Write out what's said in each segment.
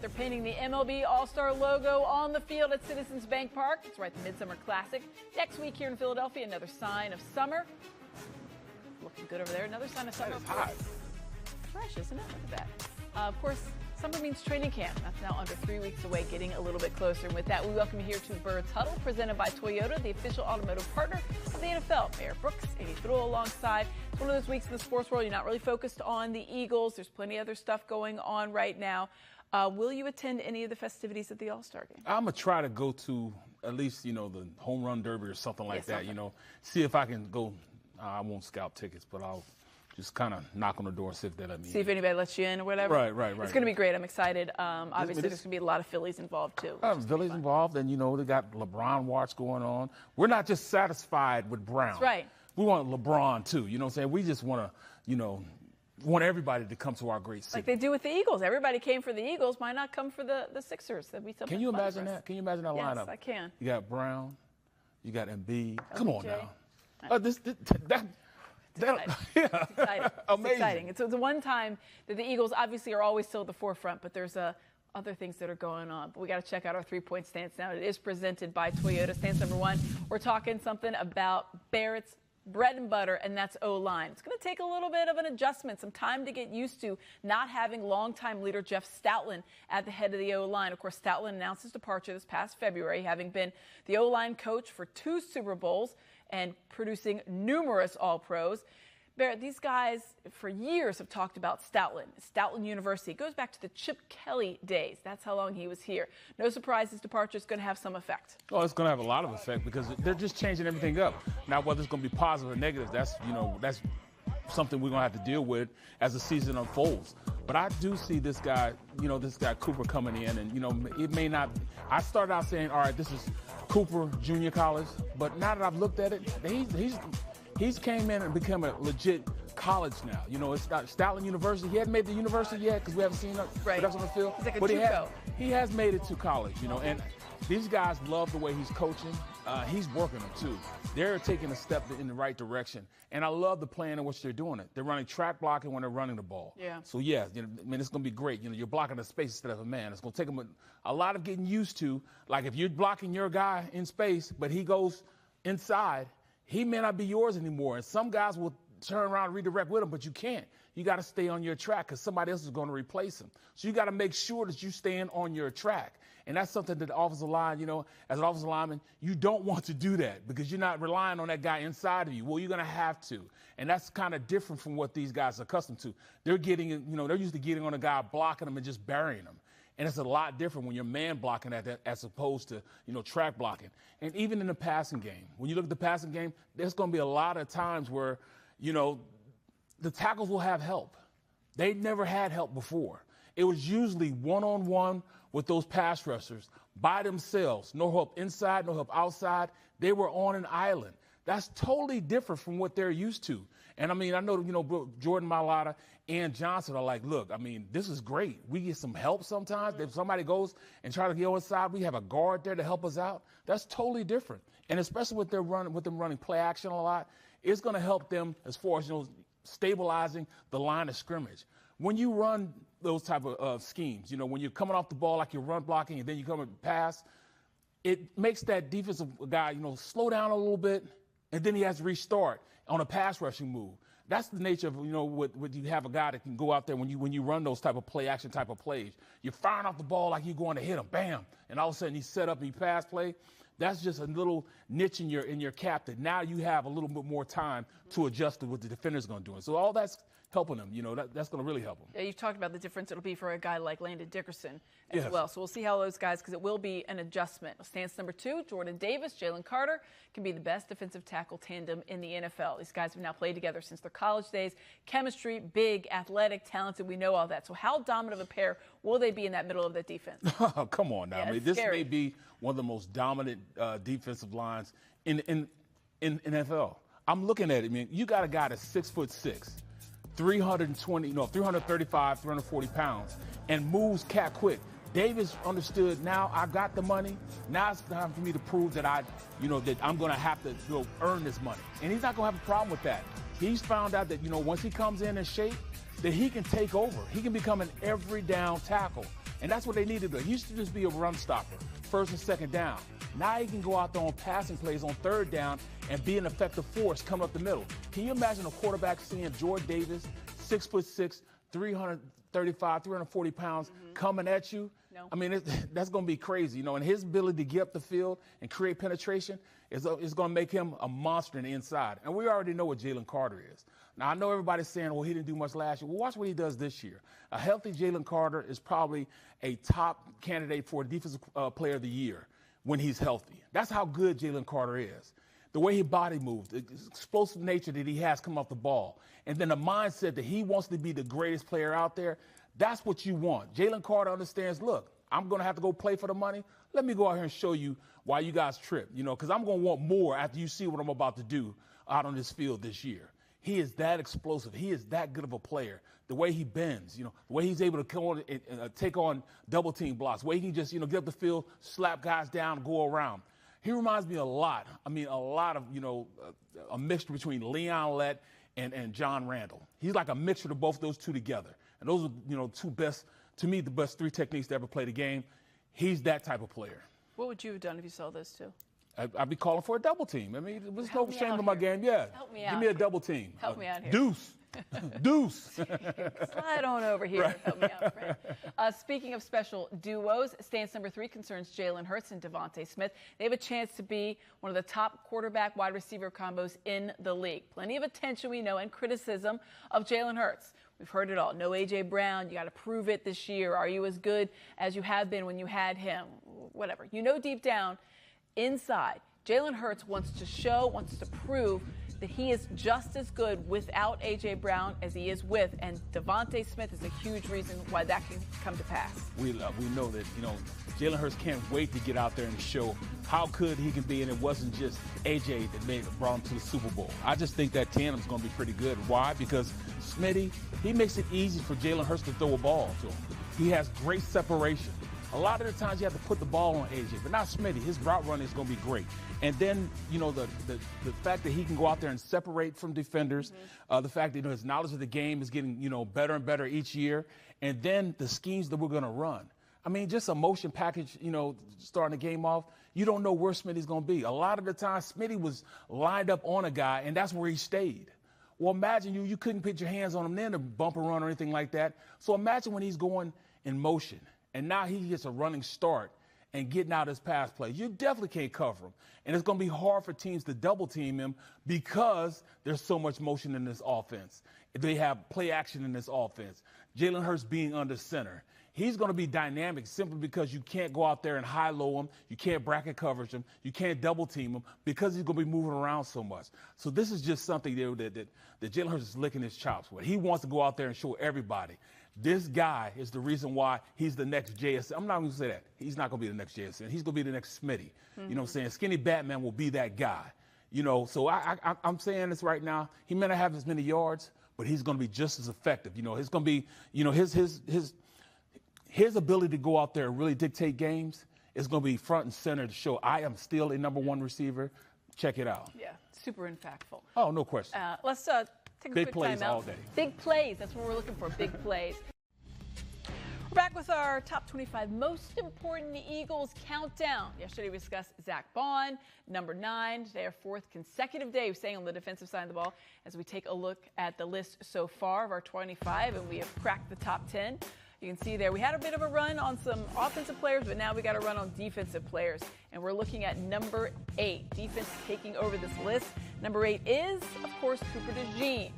They're painting the MLB All-Star logo on the field at Citizens Bank Park. It's right, the Midsummer Classic. Next week here in Philadelphia, another sign of summer. Looking good over there. Another sign of summer. That is hot. Fresh, isn't it? Look at that. Of course, summer means training camp. That's now under 3 weeks away, getting a little bit closer. And with that, we welcome you here to Birds Huddle, presented by Toyota, the official automotive partner of the NFL. Mayor Brooks, Amy Thrull alongside. It's one of those weeks in the sports world you're not really focused on the Eagles. There's plenty of other stuff going on right now. Will you attend any of the festivities at the All-Star game? I'm going to try to go to at least, the home run derby or something like that, see if I can go. I won't scalp tickets, but I'll just kind of knock on the door, see if they let me in. See if anybody lets you in or whatever. Right. It's going to be great. I'm excited. Obviously, there's going to be a lot of Phillies involved, too. Phillies involved, and, they got LeBron watch going on. We're not just satisfied with Brown. That's right. We want LeBron, too. You know what I'm saying? We just want to, want everybody to come to our great city. Like they do with the Eagles. Everybody came for the Eagles. Why not come for the Sixers? That'd be something. Can you imagine that? Can you imagine that lineup? Yes, I can. You got Brown. You got Embiid. Come on now. Yeah. It's exciting. Amazing. It's exciting. It's the one time that the Eagles obviously are always still at the forefront, but there's other things that are going on. But we got to check out our three-point stance now. It is presented by Toyota. Stance number one, we're talking something about Barrett's bread and butter, and that's O-line. It's going to take a little bit of an adjustment, some time to get used to not having longtime leader Jeff Stoutland at the head of the O-line. Of course, Stoutland announced his departure this past February, having been the O-line coach for 2 Super Bowls and producing numerous All-Pros. Barrett, these guys for years have talked about Stoutland University. It goes back to the Chip Kelly days. That's how long he was here. No surprise his departure is going to have some effect. Oh, it's going to have a lot of effect because they're just changing everything up. Now, whether it's going to be positive or negative, that's something we're going to have to deal with as the season unfolds. But I do see this guy, this guy Cooper coming in, and, it may not. I started out saying, all right, this is Cooper Junior College. But now that I've looked at it, he's came in and become a legit college now. It's not Stoutland University. He hadn't made the university yet because we haven't seen production on the field. He's like a but JUCO. he has made it to college, and these guys love the way he's coaching. He's working them, too. They're taking a step in the right direction. And I love the plan in which they're doing it. They're running track blocking when they're running the ball. Yeah. So, yeah, it's going to be great. You're blocking a space instead of a man. It's going to take them a lot of getting used to. Like, if you're blocking your guy in space, but he goes inside, he may not be yours anymore. And some guys will turn around and redirect with him, but you can't. You got to stay on your track because somebody else is going to replace him. So you got to make sure that you stand on your track. And that's something that the offensive line, as an offensive lineman, you don't want to do that because you're not relying on that guy inside of you. Well, you're going to have to. And that's kind of different from what these guys are accustomed to. They're they're used to getting on a guy, blocking him and just burying him. And it's a lot different when you're man blocking at that as opposed to, track blocking. And even in the passing game, when you look at the passing game, there's going to be a lot of times where, the tackles will have help. They never had help before. It was usually one-on-one with those pass rushers by themselves. No help inside, no help outside. They were on an island. That's totally different from what they're used to. And, I know, Jordan Mailata and Johnson are like, look, this is great. We get some help sometimes. If somebody goes and try to get inside, we have a guard there to help us out. That's totally different. And especially with them running play action a lot, it's going to help them as far as, stabilizing the line of scrimmage. When you run those type of schemes, when you're coming off the ball like you're run blocking and then you come and pass, it makes that defensive guy, slow down a little bit, and then he has to restart on a pass rushing move. That's the nature of, when you have a guy that can go out there when you run those type of play action type of plays. You're firing off the ball like you're going to hit him, bam, and all of a sudden he's set up and he pass play. That's just a little niche in your cap that now you have a little bit more time to adjust to what the defender's going to do. So all that's helping them. That's going to really help them. Yeah, you've talked about the difference it'll be for a guy like Landon Dickerson as well. So we'll see how those guys, because it will be an adjustment. Stance number 2, Jordan Davis, Jalen Carter can be the best defensive tackle tandem in the NFL. These guys have now played together since their college days. Chemistry, big, athletic, talented. We know all that. So how dominant of a pair will they be in that middle of that defense? Oh, come on now. Yeah, this may be one of the most dominant defensive lines in NFL. I'm looking at it, you got a guy that's 6'6", 335, 340 pounds, and moves cat quick. Davis understood, now I got the money. Now it's time for me to prove that that I'm going to have to earn this money. And he's not going to have a problem with that. He's found out that, once he comes in shape, that he can take over. He can become an every down tackle. And that's what they need to do. He used to just be a run stopper, first and second down. Now he can go out there on passing plays on third down and be an effective force coming up the middle. Can you imagine a quarterback seeing Jordan Davis, 6'6", 335, 340 pounds, coming at you? No. I mean, that's going to be crazy, and his ability to get up the field and create penetration is going to make him a monster in the inside. And we already know what Jalen Carter is. Now, I know everybody's saying, well, he didn't do much last year. Well, watch what he does this year. A healthy Jalen Carter is probably a top candidate for Defensive Player of the Year when he's healthy. That's how good Jalen Carter is. The way he body moves, the explosive nature that he has coming off the ball, and then the mindset that he wants to be the greatest player out there, that's what you want. Jalen Carter understands, look, I'm going to have to go play for the money. Let me go out here and show you why you guys trip, because I'm going to want more after you see what I'm about to do out on this field this year. He is that explosive. He is that good of a player. The way he bends, the way he's able to come on and take on double team blocks, the way he can just, get up the field, slap guys down, go around. He reminds me a lot. I mean, a lot of, a mixture between Leon Lett and John Randall. He's like a mixture of both those two together. And those are, two best, to me, the best three techniques to ever play the game. He's that type of player. What would you have done if you saw those two? I'd be calling for a double team. I mean, there's no shame in my game. Yeah. Help me out. Give me a double team. Help me out here. Deuce. Deuce. Slide on over here. Right. Help me out, friend. Speaking of special duos, stance number 3 concerns Jalen Hurts and Devontae Smith. They have a chance to be one of the top quarterback wide receiver combos in the league. Plenty of attention, we know, and criticism of Jalen Hurts. We've heard it all. No A.J. Brown. You got to prove it this year. Are you as good as you have been when you had him? Whatever. Deep down, inside, Jalen Hurts wants to prove that he is just as good without A.J. Brown as he is with, and Devontae Smith is a huge reason why that can come to pass. We know that, Jalen Hurts can't wait to get out there and show how good he can be, and it wasn't just A.J. that brought him to the Super Bowl. I just think that tandem's going to be pretty good. Why? Because Smitty, he makes it easy for Jalen Hurts to throw a ball to him. He has great separation. A lot of the times you have to put the ball on A.J., but not Smitty. His route running is going to be great. And then, the fact that he can go out there and separate from defenders, the fact that his knowledge of the game is getting, better and better each year, and then the schemes that we're going to run. I mean, just a motion package, starting the game off, you don't know where Smitty's going to be. A lot of the time, Smitty was lined up on a guy, and that's where he stayed. Well, imagine you couldn't put your hands on him then to bump a run or anything like that. So imagine when he's going in motion, and now he gets a running start and getting out his pass play. You definitely can't cover him. And it's going to be hard for teams to double team him because there's so much motion in this offense. They have play action in this offense. Jalen Hurts being under center. He's going to be dynamic simply because you can't go out there and high-low him. You can't bracket coverage him. You can't double team him because he's going to be moving around so much. So this is just something that Jalen Hurts is licking his chops with. He wants to go out there and show everybody. This guy is the reason why he's the next JSN. I'm not going to say that. He's not going to be the next JSN. He's going to be the next Smitty. You know what I'm saying? Skinny Batman will be that guy. So I'm saying this right now. He may not have as many yards, but he's going to be just as effective. It's going to be, his ability to go out there and really dictate games is going to be front and center to show I am still a number 1 receiver. Check it out. Yeah, super impactful. Oh, no question. Let's take a big quick plays timeout. all day. Big plays. That's what we're looking for. Big plays. We're back with our top 25 most important Eagles countdown. Yesterday we discussed Zach Bond, number 9. Today our 4th consecutive day of staying on the defensive side of the ball as we take a look at the list so far of our 25, and we have cracked the top 10. You can see there we had a bit of a run on some offensive players, but now we got to run on defensive players. And we're looking at number 8. Defense taking over this list. Number 8 is, of course, Cooper DeJean.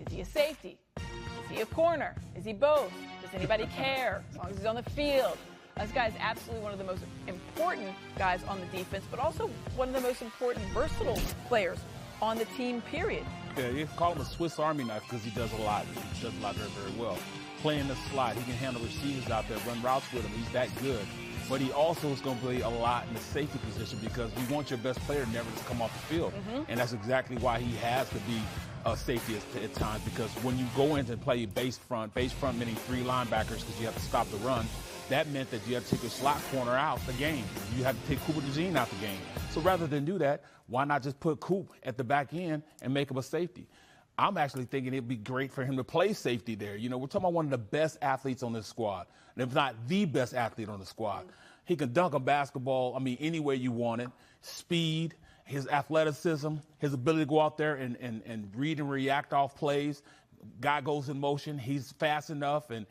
Is he a safety? Is he a corner? Is he both? Does anybody care? As long as he's on the field. This guy is absolutely one of the most important guys on the defense, but also one of the most important versatile players on the team, period. Yeah, you call him a Swiss Army knife because he does a lot. He does a lot very, very well. Playing the slot, he can handle receivers out there, run routes with him. He's that good. But he also is going to play a lot in the safety position because you want your best player never to come off the field. And that's exactly why he has to be a safety at times, because when you go in to play base front meaning 3 linebackers because you have to stop the run, that meant that you have to take your slot corner out the game. You have to take Cooper DeJean out the game. So rather than do that, why not just put Coop at the back end and make him a safety? I'm actually thinking it'd be great for him to play safety there. You know, we're talking about one of the best athletes on this squad, and if not the best athlete on the squad. He can dunk a basketball, I mean, any way you want it. Speed, his athleticism, his ability to go out there and read and react off plays. Guy goes in motion. He's fast enough and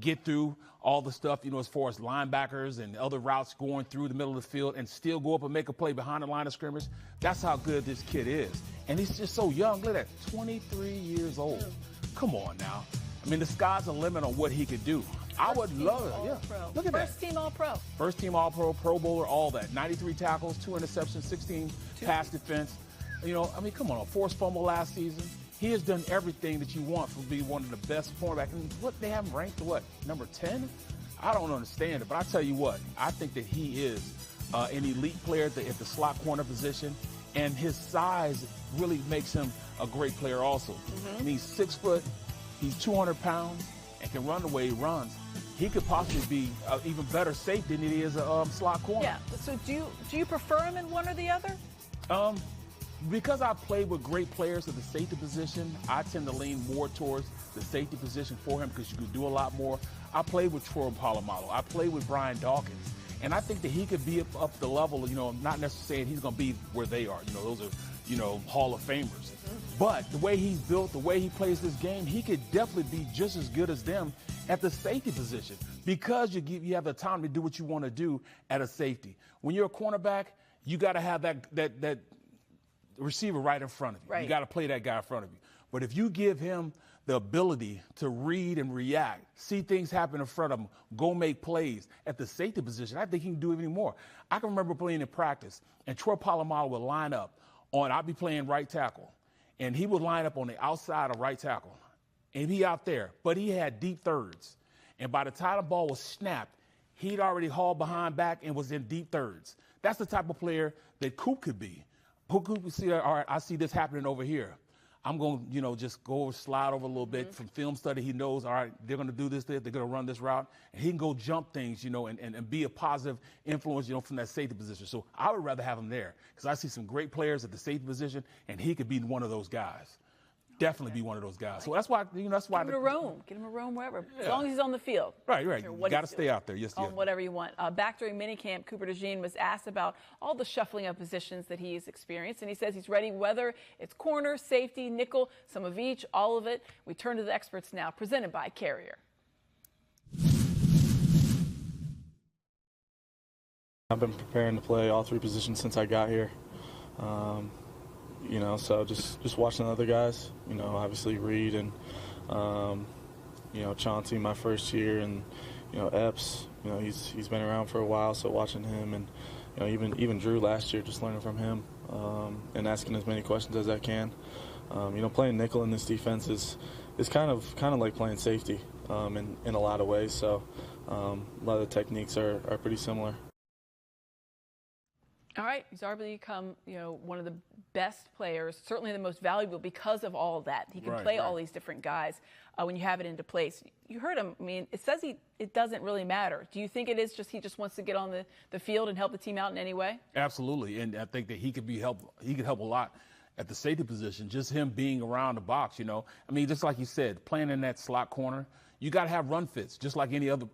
get through all the stuff, you know, as far as linebackers and other routes going through the middle of the field and still go up and make a play behind the line of scrimmage. That's how good this kid is. And he's just so young. Look at that, 23 years old. Come on now. I mean, the sky's the limit on what he could do. I would love it. Yeah. Look at that. First team All-Pro. First team All-Pro, Pro Bowler, all that. 93 tackles, 2 interceptions, 16 pass defense. You know, I mean, come on, a forced fumble last season. He has done everything that you want to be one of the best cornerbacks. And what, they have him ranked, what, number 10? I don't understand it, but I tell you what, I think that he is an elite player at the slot corner position, and his size really makes him a great player also. And he's 6 foot, he's 200 pounds, and can run the way he runs. He could possibly be even better safety than he is a slot corner. Yeah, so do you prefer him in one or the other? Because I played with great players at the safety position, I tend to lean more towards the safety position for him because you can do a lot more. I played with Troy Polamalu. I played with Brian Dawkins. And I think that he could be up the level, you know, not necessarily saying he's going to be where they are. You know, those are, you know, Hall of Famers. But the way he's built, the way he plays this game, he could definitely be just as good as them at the safety position because you have the time to do what you want to do at a safety. When you're a cornerback, you got to have that receiver right in front of you. Right. You got to play that guy in front of you. But if you give him the ability to read and react, see things happen in front of him, go make plays at the safety position, I think he can do even more. I can remember playing in practice, and Troy Polamalu would line up I'd be playing right tackle, and he would line up on the outside of right tackle, and he out there, but he had deep thirds. And by the time the ball was snapped, he'd already hauled behind back and was in deep thirds. That's the type of player that Coop could be. Coop would see, all right, I see this happening over here. I'm going to, you know, just go over, slide over a little bit. From film study, he knows, all right, they're going to do this, they're going to run this route. And he can go jump things, you know, and be a positive influence, you know, from that safety position. So I would rather have him there because I see some great players at the safety position, and he could be one of those guys. Definitely be one of those guys. So that's why, you know, that's why. Get him to roam wherever. Yeah. As long as he's on the field. Right. You got to stay out there. Yes, on whatever you want. Back during minicamp, Cooper DeJean was asked about all the shuffling of positions that he's experienced, and he says he's ready whether it's corner, safety, nickel, some of each, all of it. We turn to the experts now, presented by Carrier. I've been preparing to play all 3 positions since I got here. You know, so just watching the other guys, you know, obviously Reed and, you know, Chauncey my first year, and, you know, Epps, you know, he's been around for a while, so watching him, and, you know, even Drew last year, just learning from him and asking as many questions as I can. You know, playing nickel in this defense is kind of like playing safety in a lot of ways, so a lot of the techniques are pretty similar. All right, he's already become, you know, one of the best players, certainly the most valuable because of all of that. He can play all these different guys when you have it into place. You heard him. I mean, it says it doesn't really matter. Do you think it is just he just wants to get on the field and help the team out in any way? Absolutely, and I think that he could help a lot at the safety position. Just him being around the box, you know. I mean, just like you said, playing in that slot corner. You got to have run fits, just like any other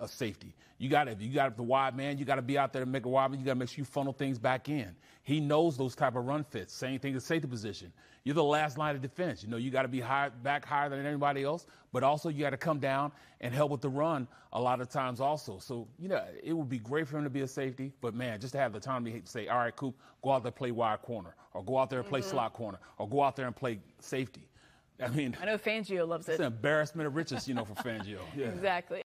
safety. You got the wide man. You got to be out there to make a wide man. You got to make sure you funnel things back in. He knows those type of run fits. Same thing at safety position. You're the last line of defense. You know, you got to be back higher than anybody else, but also you got to come down and help with the run a lot of times also. So, you know, it would be great for him to be a safety, but man, just to have the time to say, all right, Coop, go out there and play wide corner, or go out there and play slot corner, or go out there and play safety. I mean, I know Fangio loves it. It's an embarrassment of riches, you know, for Fangio. Yeah. Exactly.